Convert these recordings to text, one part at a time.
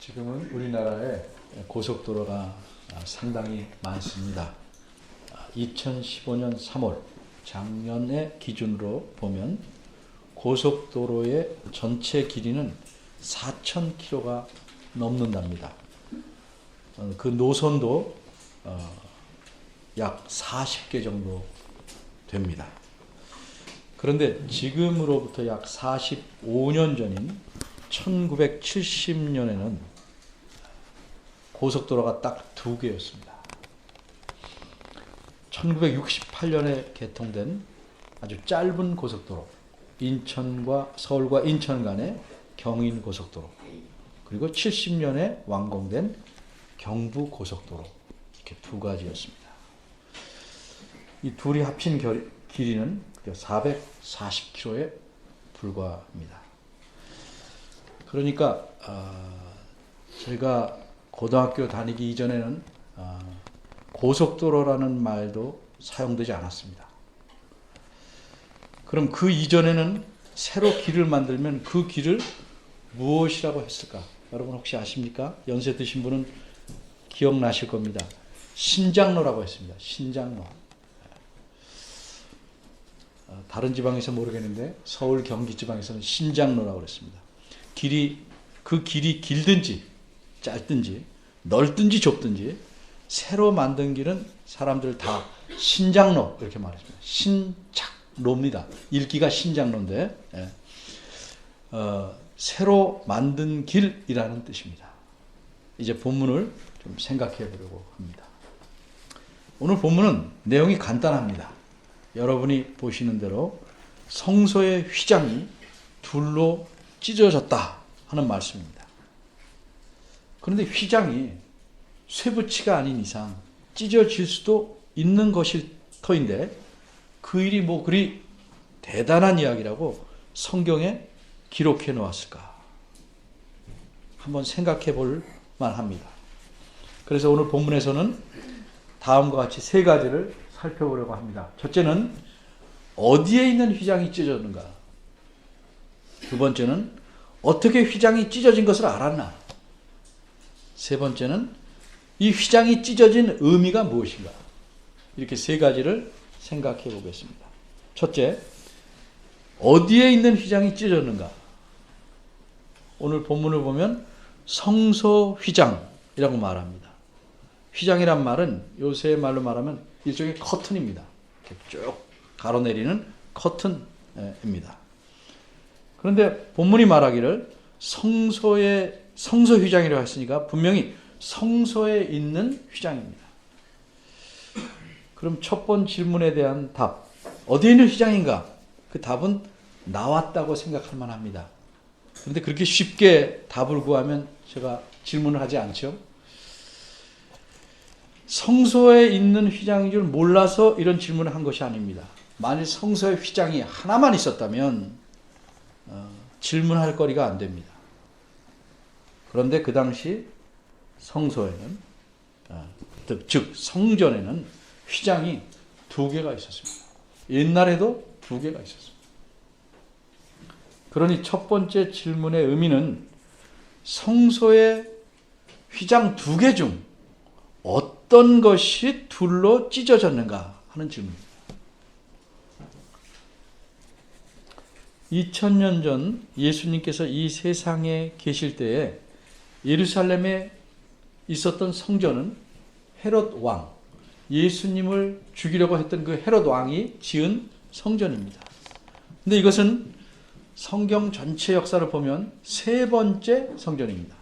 지금은 우리나라에 고속도로가 상당히 많습니다. 2015년 3월 작년의 기준으로 보면 고속도로의 전체 길이는 4,000km가 넘는답니다. 그 노선도 약 40개 정도 됩니다. 그런데 지금으로부터 약 45년 전인 1970년에는 고속도로가 딱 2개였습니다. 1968년에 개통된 아주 짧은 고속도로, 서울과 인천 간의 경인고속도로, 그리고 70년에 완공된 경부고속도로, 이렇게 2가지였습니다. 이 둘이 합친 길이는 440km에 불과합니다. 그러니까 제가 고등학교 다니기 이전에는 고속도로라는 말도 사용되지 않았습니다. 그럼 그 이전에는 새로 길을 만들면 그 길을 무엇이라고 했을까? 여러분 혹시 아십니까? 연세 드신 분은 기억나실 겁니다. 신장로라고 했습니다. 신장로. 다른 지방에서 모르겠는데 서울 경기 지방에서는 신장로라고 그랬습니다. 그 길이 길든지 짧든지 넓든지 좁든지 새로 만든 길은 사람들 다 신장로 이렇게 말했습니다. 신착로입니다. 읽기가 신장로인데 새로 만든 길이라는 뜻입니다. 이제 본문을 좀 생각해 보려고 합니다. 오늘 본문은 내용이 간단합니다. 여러분이 보시는 대로 성소의 휘장이 둘로 찢어졌다 하는 말씀입니다. 그런데 휘장이 쇠붙이가 아닌 이상 찢어질 수도 있는 것일 터인데 그 일이 뭐 그리 대단한 이야기라고 성경에 기록해 놓았을까? 한번 생각해 볼 만합니다. 그래서 오늘 본문에서는 다음과 같이 3가지를 살펴보려고 합니다. 첫째는 어디에 있는 휘장이 찢어졌는가? 두 번째는 어떻게 휘장이 찢어진 것을 알았나? 세 번째는 이 휘장이 찢어진 의미가 무엇인가? 이렇게 3가지를 생각해 보겠습니다. 첫째, 어디에 있는 휘장이 찢어졌는가? 오늘 본문을 보면 성소 휘장이라고 말합니다. 휘장이란 말은 요새 말로 말하면 일종의 커튼입니다. 이렇게 쭉 가로내리는 커튼입니다. 그런데 본문이 말하기를 성소 휘장이라고 했으니까 분명히 성소에 있는 휘장입니다. 그럼 첫 번 질문에 대한 답, 어디에 있는 휘장인가? 그 답은 나왔다고 생각할 만합니다. 그런데 그렇게 쉽게 답을 구하면 제가 질문을 하지 않죠. 성소에 있는 휘장인 줄 몰라서 이런 질문을 한 것이 아닙니다. 만일 성소에 휘장이 하나만 있었다면 질문할 거리가 안 됩니다. 그런데 그 당시 성소에는, 즉 성전에는 휘장이 2개가 있었습니다. 옛날에도 2개가 있었습니다. 그러니 첫 번째 질문의 의미는 성소의 휘장 2개 중 어떤 것이 둘로 찢어졌는가 하는 질문입니다. 2000년 전 예수님께서 이 세상에 계실 때에 예루살렘에 있었던 성전은 헤롯 왕, 예수님을 죽이려고 했던 그 헤롯 왕이 지은 성전입니다. 근데 이것은 성경 전체 역사를 보면 3번째 성전입니다.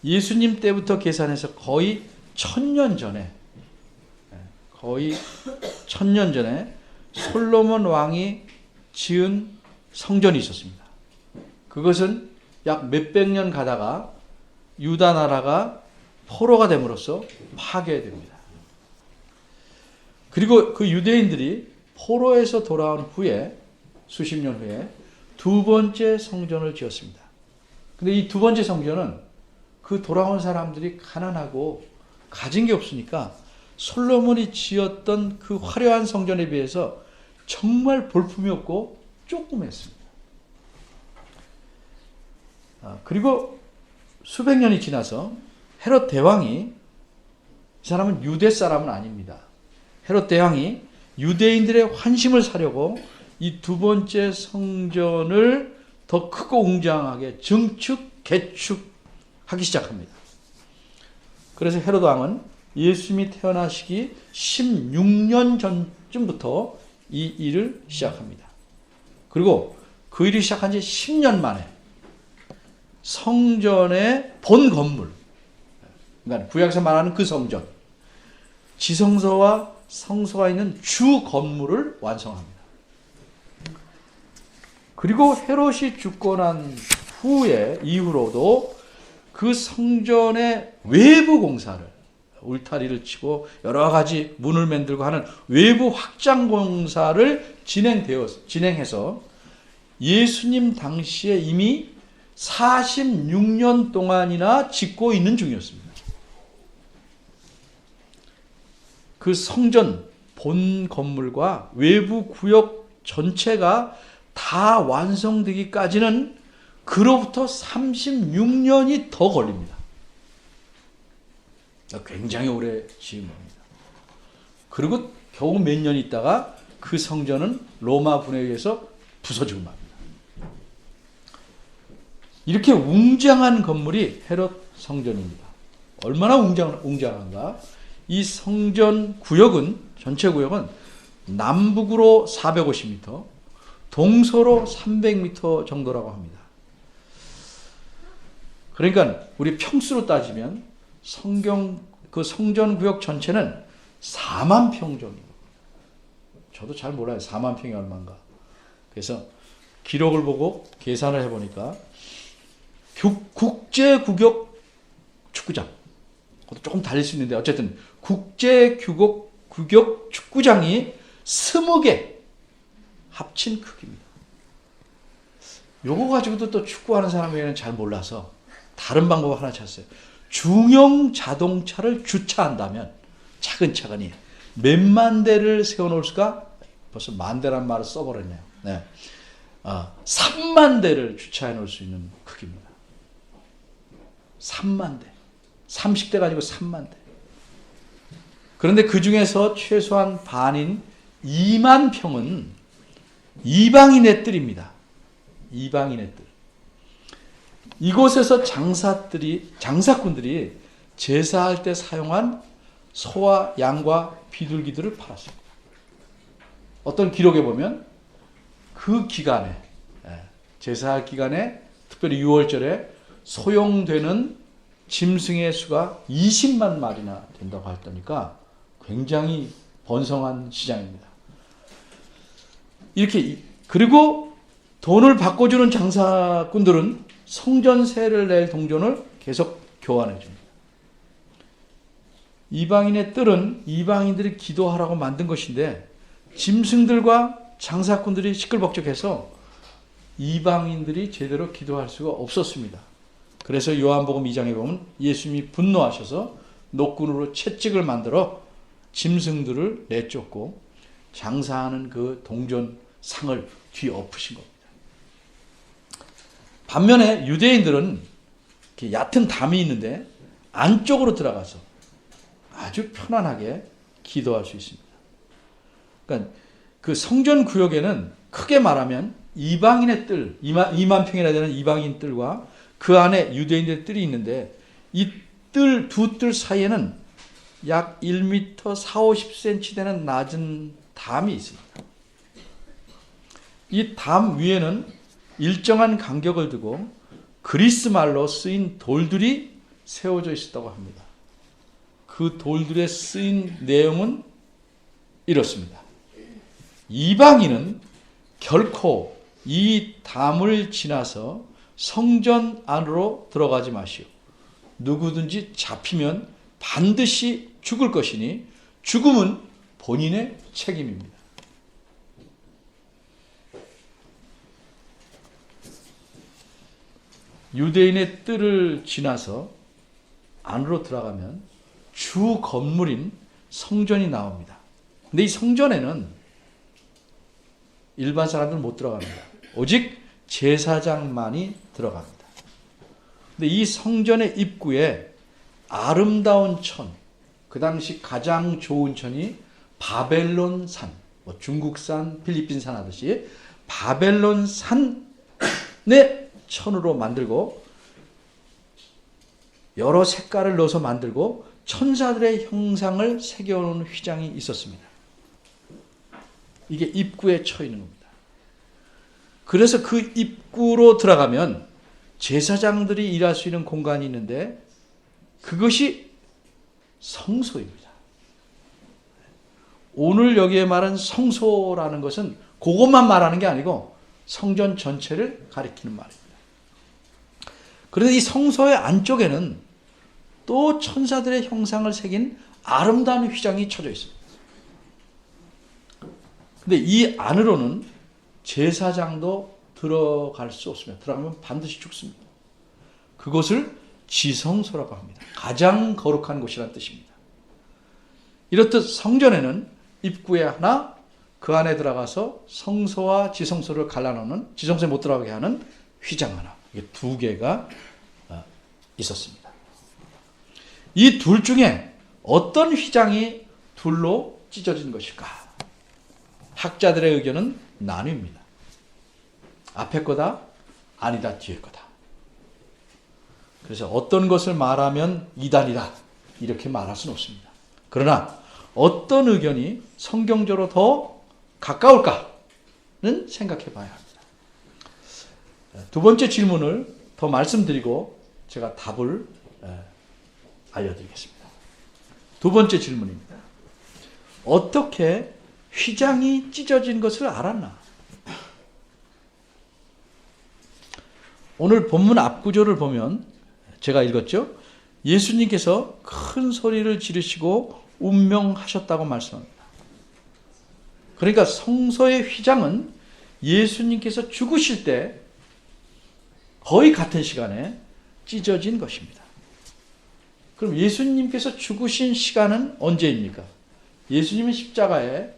예수님 때부터 계산해서 거의 1000년 전에 솔로몬 왕이 지은 성전이 있었습니다. 그것은 약 몇백 년 가다가 유다 나라가 포로가 됨으로써 파괴됩니다. 그리고 그 유대인들이 포로에서 돌아온 후에 수십 년 후에 2번째 성전을 지었습니다. 근데 이 2번째 성전은 그 돌아온 사람들이 가난하고 가진 게 없으니까 솔로몬이 지었던 그 화려한 성전에 비해서 정말 볼품이 없고 조그맸습니다. 그리고 수백 년이 지나서 헤롯 대왕이, 이 사람은 유대 사람은 아닙니다. 헤롯 대왕이 유대인들의 환심을 사려고 이 두 번째 성전을 더 크고 웅장하게 증축, 개축하기 시작합니다. 그래서 헤롯 왕은 예수님이 태어나시기 16년 전쯤부터 이 일을 시작합니다. 그리고 그 일이 시작한 지 10년 만에 성전의 본 건물, 그러니까 구약에서 말하는 그 성전, 지성소와 성소가 있는 주 건물을 완성합니다. 그리고 헤롯이 죽고 난 후에 이후로도 그 성전의 외부 공사를, 울타리를 치고 여러 가지 문을 만들고 하는 외부 확장 공사를 진행해서 예수님 당시에 이미 46년 동안이나 짓고 있는 중이었습니다. 그 성전 본 건물과 외부 구역 전체가 다 완성되기까지는 그로부터 36년이 더 걸립니다. 굉장히 오래 지은 겁니다. 그리고 겨우 몇 년 있다가 그 성전은 로마 군에 의해서 부서지고 맙니다. 이렇게 웅장한 건물이 헤롯 성전입니다. 얼마나 웅장한가? 이 성전 구역은, 전체 구역은 남북으로 450m, 동서로 300m 정도라고 합니다. 그러니까 우리 평수로 따지면 그 성전 구역 전체는 4만 평 정도. 저도 잘 몰라요. 4만 평이 얼마인가. 그래서 기록을 보고 계산을 해보니까 국제구역 축구장, 그것도 조금 달릴 수 있는데 어쨌든 국제구역 축구장이 20개 합친 크기입니다. 요거 가지고도 또 축구하는 사람에게는 잘 몰라서 다른 방법 하나 찾았어요. 중형 자동차를 주차한다면 차근차근히 몇만 대를 세워놓을 수가, 벌써 만 대란 말을 써버렸네요. 네. 3만 대를 주차해 놓을 수 있는 크기입니다. 3만 대. 30대 가지고 3만 대. 그런데 그 중에서 최소한 반인 2만 평은 이방인의 뜰입니다. 이방인의 뜰. 이곳에서 장사꾼들이 제사할 때 사용한 소와 양과 비둘기들을 팔았습니다. 어떤 기록에 보면 그 기간에, 제사할 기간에, 특별히 6월절에 소용되는 짐승의 수가 20만 마리나 된다고 했다니까 굉장히 번성한 시장입니다. 그리고 돈을 바꿔주는 장사꾼들은 성전세를 낼 동전을 계속 교환해 줍니다. 이방인의 뜰은 이방인들이 기도하라고 만든 것인데 짐승들과 장사꾼들이 시끌벅적해서 이방인들이 제대로 기도할 수가 없었습니다. 그래서 요한복음 2장에 보면 예수님이 분노하셔서 노끈으로 채찍을 만들어 짐승들을 내쫓고 장사하는 그 동전상을 뒤엎으신 겁니다. 반면에 유대인들은 이렇게 얕은 담이 있는데 안쪽으로 들어가서 아주 편안하게 기도할 수 있습니다. 그러니까 그 성전 구역에는 크게 말하면 이방인의 뜰, 2만 평이나 되는 이방인 뜰과 그 안에 유대인의 뜰이 있는데 이 뜰, 두 뜰 사이에는 약 1m 40-50cm 되는 낮은 담이 있습니다. 이 담 위에는 일정한 간격을 두고 그리스 말로 쓰인 돌들이 세워져 있었다고 합니다. 그 돌들에 쓰인 내용은 이렇습니다. 이방인은 결코 이 담을 지나서 성전 안으로 들어가지 마시오. 누구든지 잡히면 반드시 죽을 것이니 죽음은 본인의 책임입니다. 유대인의 뜰을 지나서 안으로 들어가면 주 건물인 성전이 나옵니다. 근데 이 성전에는 일반 사람들은 못 들어갑니다. 오직 제사장만이 들어갑니다. 근데 이 성전의 입구에 아름다운 천, 그 당시 가장 좋은 천이 바벨론 산, 뭐 중국산, 필리핀산 하듯이 바벨론 산의 천으로 만들고 여러 색깔을 넣어서 만들고 천사들의 형상을 새겨놓은 휘장이 있었습니다. 이게 입구에 쳐 있는 겁니다. 그래서 그 입구로 들어가면 제사장들이 일할 수 있는 공간이 있는데 그것이 성소입니다. 오늘 여기에 말한 성소라는 것은 그것만 말하는 게 아니고 성전 전체를 가리키는 말입니다. 그런데 이 성소의 안쪽에는 또 천사들의 형상을 새긴 아름다운 휘장이 쳐져 있습니다. 근데 이 안으로는 제사장도 들어갈 수 없습니다. 들어가면 반드시 죽습니다. 그곳을 지성소라고 합니다. 가장 거룩한 곳이라는 뜻입니다. 이렇듯 성전에는 입구에 하나, 그 안에 들어가서 성소와 지성소를 갈라놓는, 지성소에 못 들어가게 하는 휘장 하나, 이게 두 개가 있었습니다. 이 둘 중에 어떤 휘장이 둘로 찢어진 것일까? 학자들의 의견은 나뉩니다. 앞에 거다, 아니다, 뒤에 거다. 그래서 어떤 것을 말하면 이단이다, 이렇게 말할 수는 없습니다. 그러나 어떤 의견이 성경적으로 더 가까울까는 생각해 봐야 합니다. 두 번째 질문을 더 말씀드리고 제가 답을 알려드리겠습니다. 두 번째 질문입니다. 어떻게 휘장이 찢어진 것을 알았나? 오늘 본문 앞구조를 보면 제가 읽었죠? 예수님께서 큰 소리를 지르시고 운명하셨다고 말씀합니다. 그러니까 성소의 휘장은 예수님께서 죽으실 때 거의 같은 시간에 찢어진 것입니다. 그럼 예수님께서 죽으신 시간은 언제입니까? 예수님은 십자가에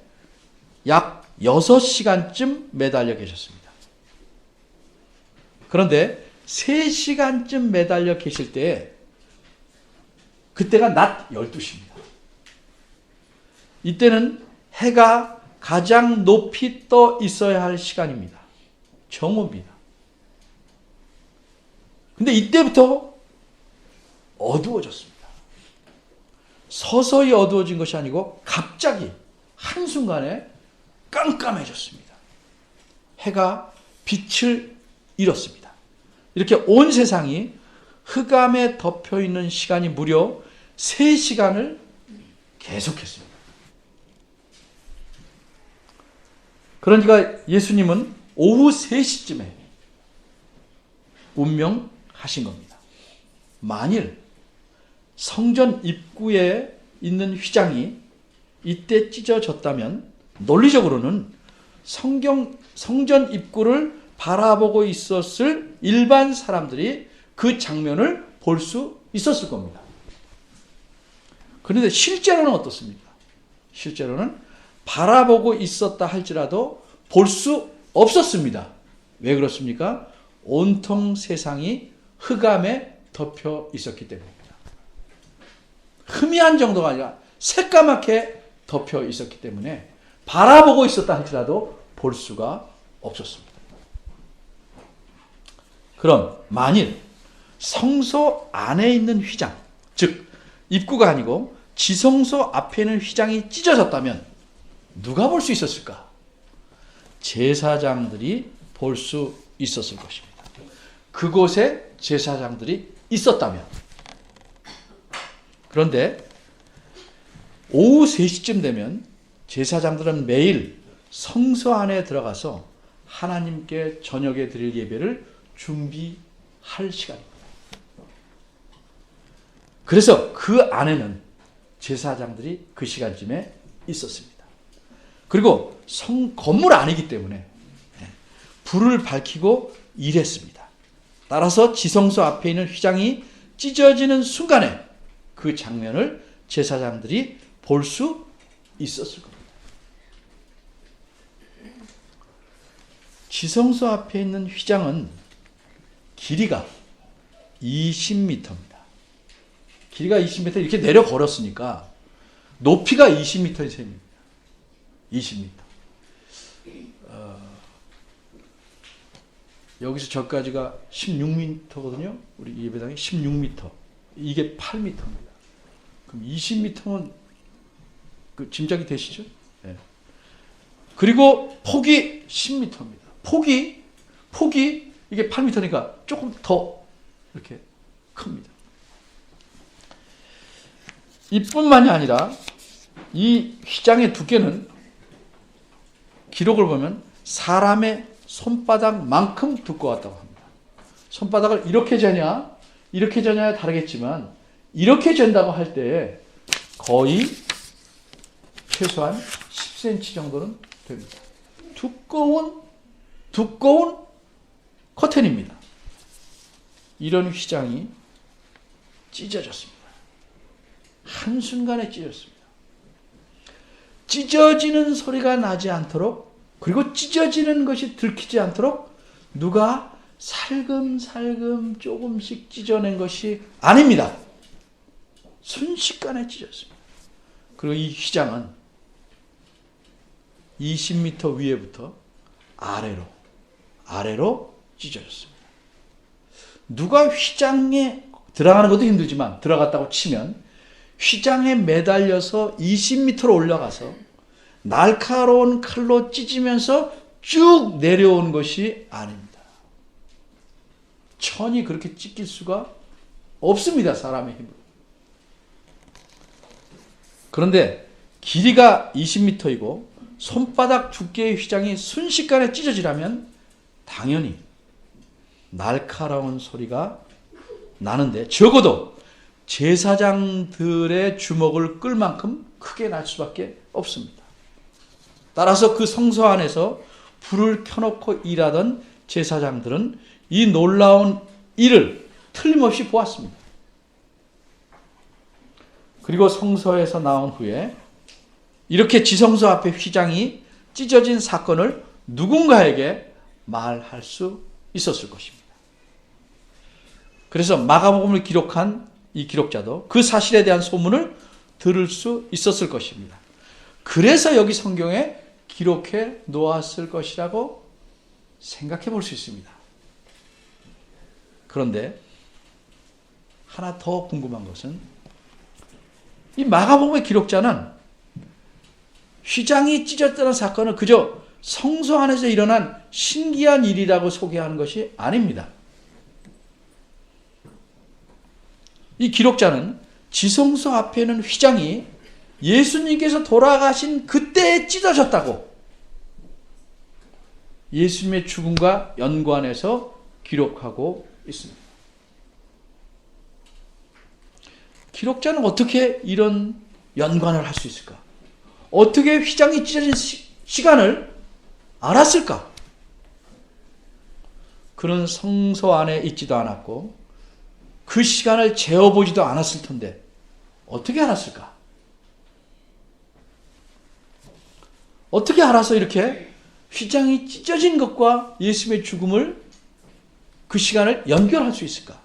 약 6시간쯤 매달려 계셨습니다. 그런데 3시간쯤 매달려 계실 때 그때가 낮 12시입니다. 이때는 해가 가장 높이 떠 있어야 할 시간입니다. 정오입니다. 근데 이때부터 어두워졌습니다. 서서히 어두워진 것이 아니고 갑자기 한순간에 깜깜해졌습니다. 해가 빛을 잃었습니다. 이렇게 온 세상이 흑암에 덮여 있는 시간이 무려 3시간을 계속했습니다. 그러니까 예수님은 오후 3시쯤에 운명하신 겁니다. 만일 성전 입구에 있는 휘장이 이때 찢어졌다면 논리적으로는 성전 입구를 바라보고 있었을 일반 사람들이 그 장면을 볼 수 있었을 겁니다. 그런데 실제로는 어떻습니까? 실제로는 바라보고 있었다 할지라도 볼 수 없었습니다. 왜 그렇습니까? 온통 세상이 흑암에 덮여 있었기 때문입니다. 희미한 정도가 아니라 새까맣게 덮여 있었기 때문에 바라보고 있었다 할지라도 볼 수가 없었습니다. 그럼 만일 성소 안에 있는 휘장, 즉 입구가 아니고 지성소 앞에 있는 휘장이 찢어졌다면 누가 볼 수 있었을까? 제사장들이 볼 수 있었을 것입니다. 그곳에 제사장들이 있었다면. 그런데 오후 3시쯤 되면 제사장들은 매일 성소 안에 들어가서 하나님께 저녁에 드릴 예배를 준비할 시간입니다. 그래서 그 안에는 제사장들이 그 시간쯤에 있었습니다. 그리고 건물 안이기 때문에 불을 밝히고 일했습니다. 따라서 지성소 앞에 있는 휘장이 찢어지는 순간에 그 장면을 제사장들이 볼 수 있었을 겁니다. 지성소 앞에 있는 휘장은 길이가 20m입니다. 길이가 20m 이렇게 내려 걸었으니까 높이가 20m의 셈입니다. 20m. 여기서 저까지가 16m거든요. 우리 예배당이 16m. 이게 8m입니다. 그럼 20m면 그 짐작이 되시죠? 네. 그리고 폭이 10m입니다. 폭이 이게 8m니까 조금 더 이렇게 큽니다. 이뿐만이 아니라 이 휘장의 두께는 기록을 보면 사람의 손바닥만큼 두꺼웠다고 합니다. 손바닥을 이렇게 재냐에 다르겠지만 이렇게 잰다고 할 때 거의 최소한 10cm 정도는 됩니다. 두꺼운 커튼입니다. 이런 휘장이 찢어졌습니다. 한순간에 찢어졌습니다. 찢어지는 소리가 나지 않도록, 그리고 찢어지는 것이 들키지 않도록 누가 살금살금 조금씩 찢어낸 것이 아닙니다. 순식간에 찢어졌습니다. 그리고 이 휘장은 20m 위에부터 아래로 찢어졌습니다. 누가 휘장에 들어가는 것도 힘들지만 들어갔다고 치면 휘장에 매달려서 20m로 올라가서 날카로운 칼로 찢으면서 쭉 내려온 것이 아닙니다. 천이 그렇게 찢길 수가 없습니다. 사람의 힘으로. 그런데 길이가 20m이고 손바닥 두께의 휘장이 순식간에 찢어지라면 당연히 날카로운 소리가 나는데 적어도 제사장들의 주먹을 끌 만큼 크게 날 수밖에 없습니다. 따라서 그 성소 안에서 불을 켜놓고 일하던 제사장들은 이 놀라운 일을 틀림없이 보았습니다. 그리고 성소에서 나온 후에 이렇게 지성소 앞에 휘장이 찢어진 사건을 누군가에게 말할 수 있었을 것입니다. 그래서 마가복음을 기록한 이 기록자도 그 사실에 대한 소문을 들을 수 있었을 것입니다. 그래서 여기 성경에 기록해 놓았을 것이라고 생각해 볼 수 있습니다. 그런데 하나 더 궁금한 것은 이 마가복음의 기록자는 휘장이 찢어졌다는 사건을 그저 성소 안에서 일어난 신기한 일이라고 소개하는 것이 아닙니다. 이 기록자는 지성소 앞에 있는 휘장이 예수님께서 돌아가신 그때에 찢어졌다고 예수님의 죽음과 연관해서 기록하고 있습니다. 기록자는 어떻게 이런 연관을 할 수 있을까? 어떻게 휘장이 찢어진 시간을 알았을까? 그는 성소 안에 있지도 않았고 그 시간을 재어보지도 않았을 텐데 어떻게 알았을까? 어떻게 알아서 이렇게 휘장이 찢어진 것과 예수님의 죽음을 그 시간을 연결할 수 있을까?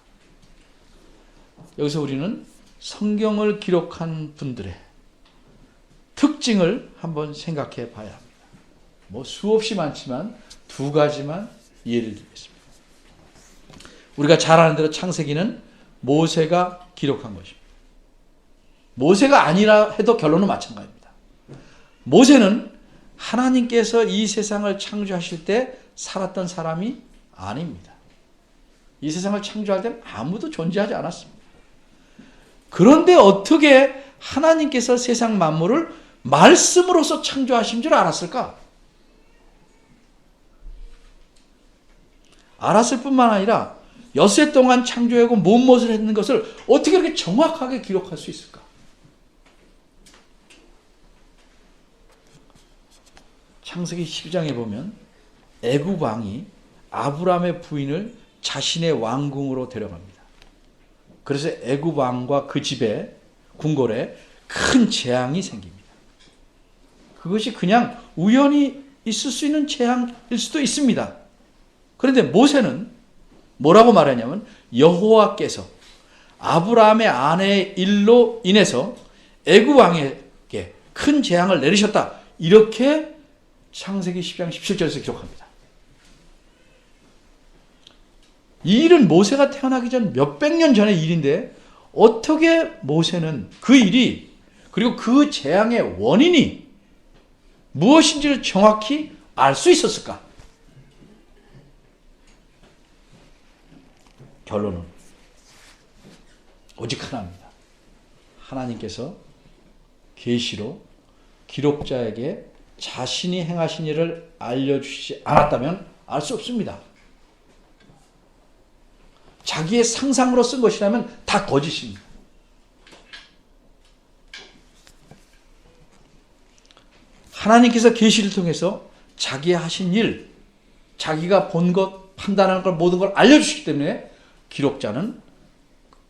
여기서 우리는 성경을 기록한 분들의 특징을 한번 생각해 봐야 합니다. 뭐 수없이 많지만 두 가지만 예를 들겠습니다. 우리가 잘 아는 대로 창세기는 모세가 기록한 것입니다. 모세가 아니라 해도 결론은 마찬가지입니다. 모세는 하나님께서 이 세상을 창조하실 때 살았던 사람이 아닙니다. 이 세상을 창조할 때는 아무도 존재하지 않았습니다. 그런데 어떻게 하나님께서 세상 만물을 말씀으로서 창조하신 줄 알았을까? 알았을 뿐만 아니라 엿새 동안 창조하고 무엇을 했는 것을 어떻게 그렇게 정확하게 기록할 수 있을까? 창세기 12장에 보면 애굽 왕이 아브라함의 부인을 자신의 왕궁으로 데려갑니다. 그래서 애굽 왕과 그 집에 궁궐에 큰 재앙이 생깁니다. 그것이 그냥 우연히 있을 수 있는 재앙일 수도 있습니다. 그런데 모세는 뭐라고 말하냐면 여호와께서 아브라함의 아내의 일로 인해서 애굽 왕에게 큰 재앙을 내리셨다. 이렇게 창세기 10장 17절에서 기록합니다. 이 일은 모세가 태어나기 전 몇백 년 전의 일인데 어떻게 모세는 그 일이 그리고 그 재앙의 원인이 무엇인지를 정확히 알 수 있었을까? 결론은 오직 하나입니다. 하나님께서 계시로 기록자에게 자신이 행하신 일을 알려주시지 않았다면 알 수 없습니다. 자기의 상상으로 쓴 것이라면 다 거짓입니다. 하나님께서 계시를 통해서 자기 하신 일, 자기가 본 것, 판단하는 걸 모든 걸 알려주시기 때문에 기록자는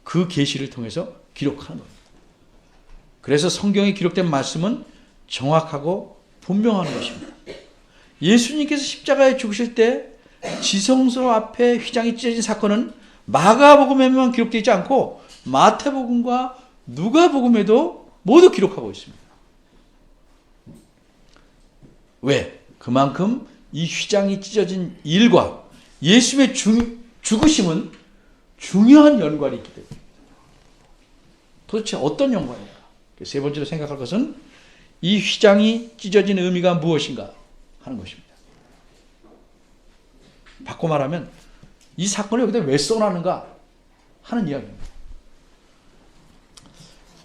그 계시를 통해서 기록하는 겁니다. 그래서 성경에 기록된 말씀은 정확하고 분명한 것입니다. 예수님께서 십자가에 죽으실 때 지성소 앞에 휘장이 찢어진 사건은 마가복음에만 기록되어 있지 않고 마태복음과 누가복음에도 모두 기록하고 있습니다. 왜? 그만큼 이 휘장이 찢어진 일과 예수의 죽으심은 중요한 연관이 있기 때문입니다. 도대체 어떤 연관인가? 세 번째로 생각할 것은 이 휘장이 찢어진 의미가 무엇인가 하는 것입니다. 바꿔 말하면 이 사건을 여기다 왜 써놨는가 하는 이야기입니다.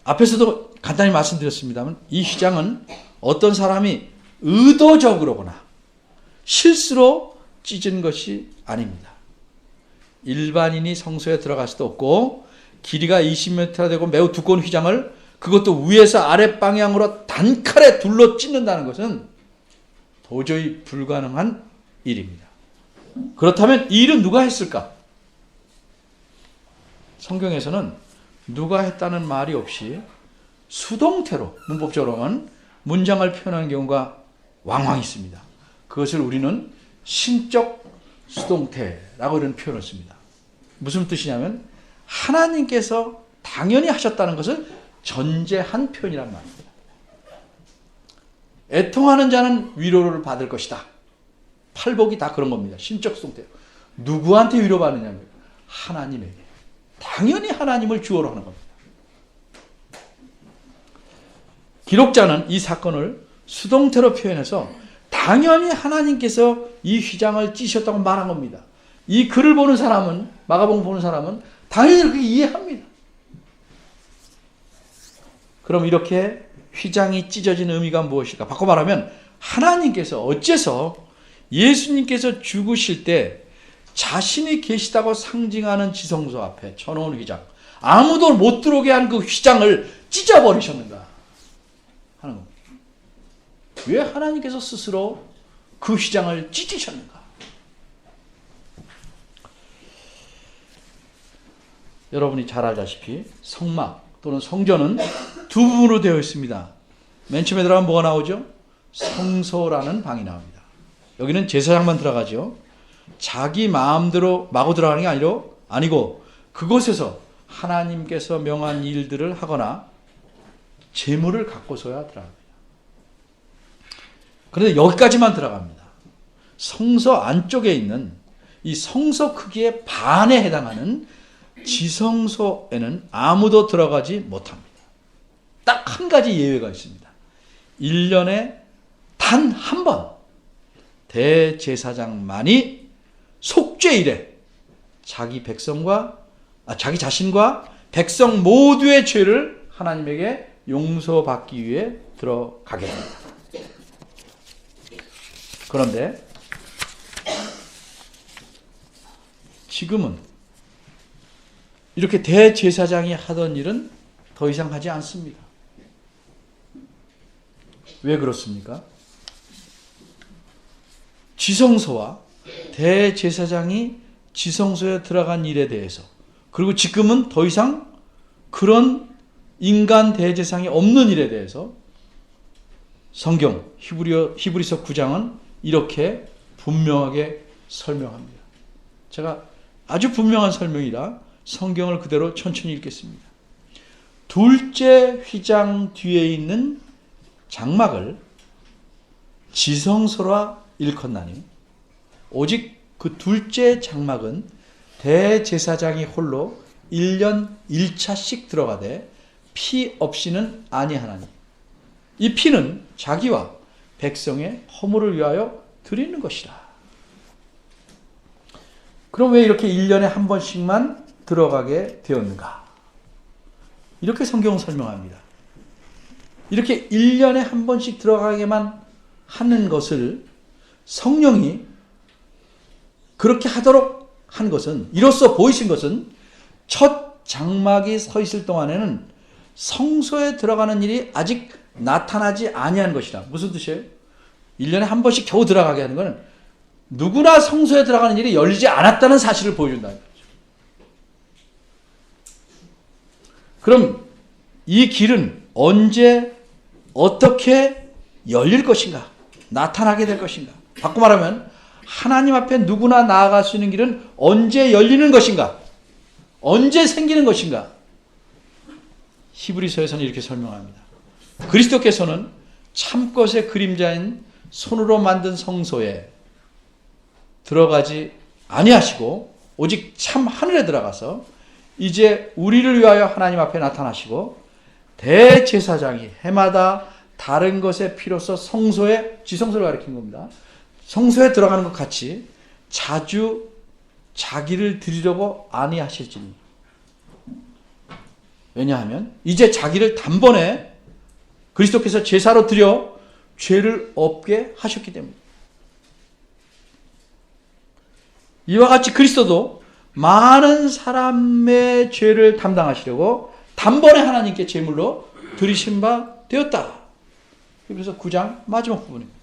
앞에서도 간단히 말씀드렸습니다만 이 휘장은 어떤 사람이 의도적으로거나 실수로 찢은 것이 아닙니다. 일반인이 성소에 들어갈 수도 없고 길이가 20m나 되고 매우 두꺼운 휘장을 그것도 위에서 아래 방향으로 단칼에 둘러 찢는다는 것은 도저히 불가능한 일입니다. 그렇다면 이 일은 누가 했을까? 성경에서는 누가 했다는 말이 없이 수동태로 문법적으로는 문장을 표현하는 경우가 왕왕 있습니다. 그것을 우리는 신적 수동태라고 이런 표현을 씁니다. 무슨 뜻이냐면 하나님께서 당연히 하셨다는 것을 전제한 표현이란 말입니다. 애통하는 자는 위로를 받을 것이다. 팔복이 다 그런 겁니다. 신적 수동태. 누구한테 위로받느냐면 하나님에게. 당연히 하나님을 주어로 하는 겁니다. 기록자는 이 사건을 수동태로 표현해서 당연히 하나님께서 이 휘장을 찢으셨다고 말한 겁니다. 이 글을 보는 사람은, 마가복음 보는 사람은 당연히 그렇게 이해합니다. 그럼 이렇게 휘장이 찢어진 의미가 무엇일까? 바꿔 말하면 하나님께서 어째서 예수님께서 죽으실 때 자신이 계시다고 상징하는 지성소 앞에 쳐놓은 휘장, 아무도 못 들어오게 한 그 휘장을 찢어버리셨는가 하는 겁니다. 왜 하나님께서 스스로 그 휘장을 찢으셨는가? 여러분이 잘 알다시피 성막 또는 성전은 두 부분으로 되어 있습니다. 맨 처음에 들어가면 뭐가 나오죠? 성소라는 방이 나옵니다. 여기는 제사장만 들어가죠. 자기 마음대로 마구 들어가는 게 아니고 그곳에서 하나님께서 명한 일들을 하거나 재물을 갖고서야 들어갑니다. 그런데 여기까지만 들어갑니다. 성소 안쪽에 있는 이 성소 크기의 반에 해당하는 지성소에는 아무도 들어가지 못합니다. 딱 한 가지 예외가 있습니다. 1년에 단 한 번 대제사장만이 속죄일에 자기 자신과 백성 모두의 죄를 하나님에게 용서받기 위해 들어가게 됩니다. 그런데 지금은 이렇게 대제사장이 하던 일은 더 이상 하지 않습니다. 왜 그렇습니까? 지성소와 대제사장이 지성소에 들어간 일에 대해서, 그리고 지금은 더 이상 그런 인간 대제사장이 없는 일에 대해서 성경 히브리서 9장은 이렇게 분명하게 설명합니다. 제가 아주 분명한 설명이라 성경을 그대로 천천히 읽겠습니다. 둘째 휘장 뒤에 있는 장막을 지성소라 일컫나니 오직 그 둘째 장막은 대제사장이 홀로 1년 1차씩 들어가되 피 없이는 아니하나니 이 피는 자기와 백성의 허물을 위하여 드리는 것이라. 그럼 왜 이렇게 1년에 한 번씩만 들어가게 되었는가? 이렇게 성경은 설명합니다. 이렇게 1년에 한 번씩 들어가게만 하는 것을 성령이 그렇게 하도록 한 것은, 이로써 보이신 것은 첫 장막이 서 있을 동안에는 성소에 들어가는 일이 아직 나타나지 아니한 것이라. 무슨 뜻이에요? 1년에 한 번씩 겨우 들어가게 하는 것은 누구나 성소에 들어가는 일이 열리지 않았다는 사실을 보여준다는 거죠. 그럼 이 길은 언제 어떻게 열릴 것인가? 나타나게 될 것인가? 바꿔 말하면 하나님 앞에 누구나 나아갈 수 있는 길은 언제 열리는 것인가? 언제 생기는 것인가? 히브리서에서는 이렇게 설명합니다. 그리스도께서는 참것의 그림자인 손으로 만든 성소에 들어가지 아니하시고 오직 참 하늘에 들어가서 이제 우리를 위하여 하나님 앞에 나타나시고 대제사장이 해마다 다른 것의 피로서 성소에, 지성소를 가리킨 겁니다. 성소에 들어가는 것 같이 자주 자기를 드리려고 아니하실지니. 왜냐하면 이제 자기를 단번에 그리스도께서 제사로 드려 죄를 없게 하셨기 때문입니다. 이와 같이 그리스도도 많은 사람의 죄를 담당하시려고 단번에 하나님께 제물로 드리신 바 되었다. 그래서 9장 마지막 부분입니다.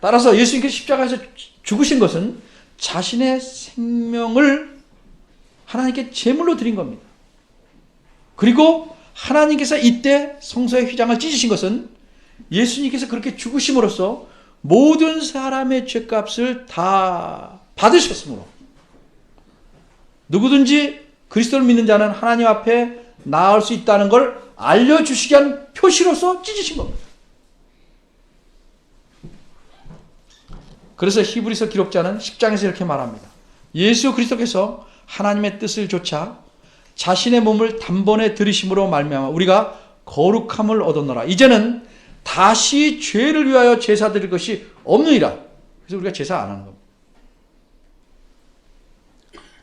따라서 예수님께서 십자가에서 죽으신 것은 자신의 생명을 하나님께 제물로 드린 겁니다. 그리고 하나님께서 이때 성소의 휘장을 찢으신 것은 예수님께서 그렇게 죽으심으로써 모든 사람의 죄값을 다 받으셨으므로 누구든지 그리스도를 믿는 자는 하나님 앞에 나아갈 수 있다는 걸 알려주시기 위한 표시로서 찢으신 겁니다. 그래서 히브리서 기록자는 10장에서 이렇게 말합니다. 예수 그리스도께서 하나님의 뜻을 좇아 자신의 몸을 단번에 들이심으로 말미암아 우리가 거룩함을 얻었노라. 이제는 다시 죄를 위하여 제사 드릴 것이 없느니라. 그래서 우리가 제사 안 하는 겁니다.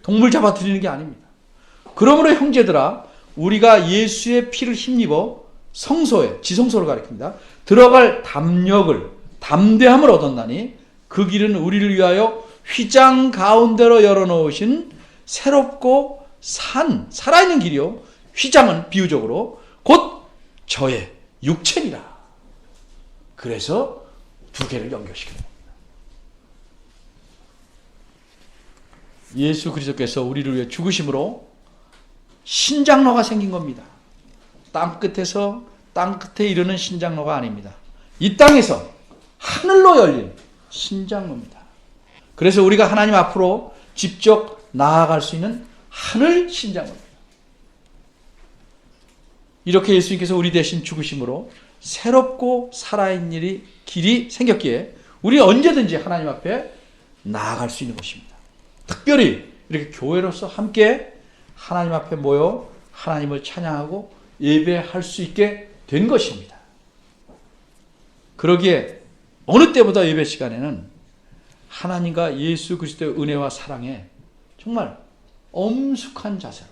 동물 잡아 드리는 게 아닙니다. 그러므로 형제들아 우리가 예수의 피를 힘입어 성소에, 지성소를 가리킵니다. 들어갈 담력을, 담대함을 얻었나니 그 길은 우리를 위하여 휘장 가운데로 열어놓으신 새롭고 살아있는 길이요. 휘장은 비유적으로 곧 저의 육체니라. 그래서 두 개를 연결시키는 겁니다. 예수 그리스도께서 우리를 위해 죽으심으로 신장로가 생긴 겁니다. 땅끝에서 땅끝에 이르는 신장로가 아닙니다. 이 땅에서 하늘로 열린 신장로입니다. 그래서 우리가 하나님 앞으로 직접 나아갈 수 있는 하늘 신장로입니다. 이렇게 예수님께서 우리 대신 죽으심으로 새롭고 살아있는 길이 생겼기에 우리 언제든지 하나님 앞에 나아갈 수 있는 것입니다. 특별히 이렇게 교회로서 함께 하나님 앞에 모여 하나님을 찬양하고 예배할 수 있게 된 것입니다. 그러기에 어느 때보다 예배 시간에는 하나님과 예수 그리스도의 은혜와 사랑에 정말 엄숙한 자세로,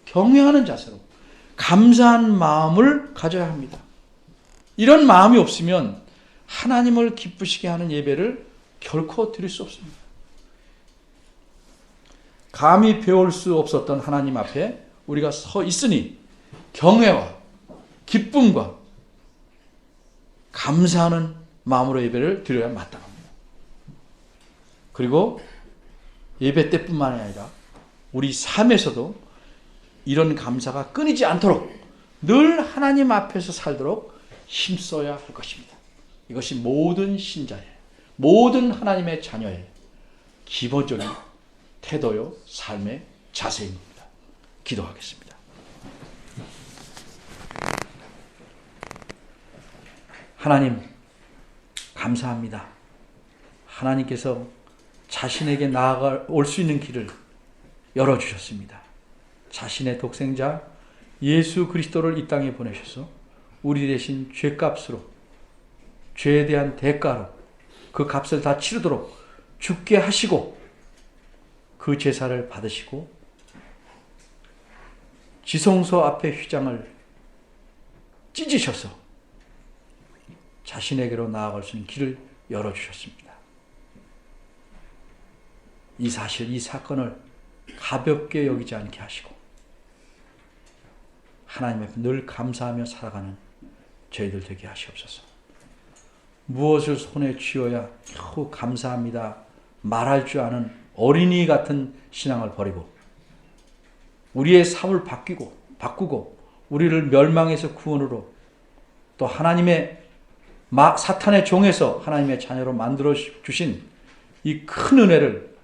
경외하는 자세로 감사한 마음을 가져야 합니다. 이런 마음이 없으면 하나님을 기쁘시게 하는 예배를 결코 드릴 수 없습니다. 감히 배울 수 없었던 하나님 앞에 우리가 서 있으니 경외와 기쁨과 감사하는 마음으로 예배를 드려야 마땅합니다. 그리고 예배 때뿐만 아니라 우리 삶에서도 이런 감사가 끊이지 않도록 늘 하나님 앞에서 살도록 힘써야 할 것입니다. 이것이 모든 신자의, 모든 하나님의 자녀의 기본적인 태도요, 삶의 자세입니다. 기도하겠습니다. 하나님, 감사합니다. 하나님께서 자신에게 나아올 수 있는 길을 열어주셨습니다. 자신의 독생자 예수 그리스도를 이 땅에 보내셔서 우리 대신 죄값으로, 죄에 대한 대가로 그 값을 다 치르도록 죽게 하시고 그 제사를 받으시고 지성소 앞에 휘장을 찢으셔서 자신에게로 나아갈 수 있는 길을 열어주셨습니다. 이 사실, 이 사건을 가볍게 여기지 않게 하시고 하나님 앞에 늘 감사하며 살아가는 저희들 되게 하시옵소서. 무엇을 손에 쥐어야 겨우 감사합니다 말할 줄 아는 어린이 같은 신앙을 버리고 우리의 삶을 바꾸고 우리를 멸망에서 구원으로 또 하나님의 사탄의 종에서 하나님의 자녀로 만들어 주신 이 큰 은혜를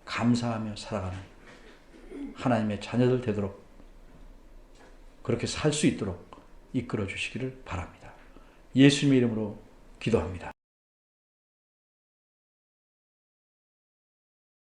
감사하며 살아가는 하나님의 자녀들 되도록 그렇게 살 수 있도록 이끌어 주시기를 바랍니다. 예수님의 이름으로 기도합니다.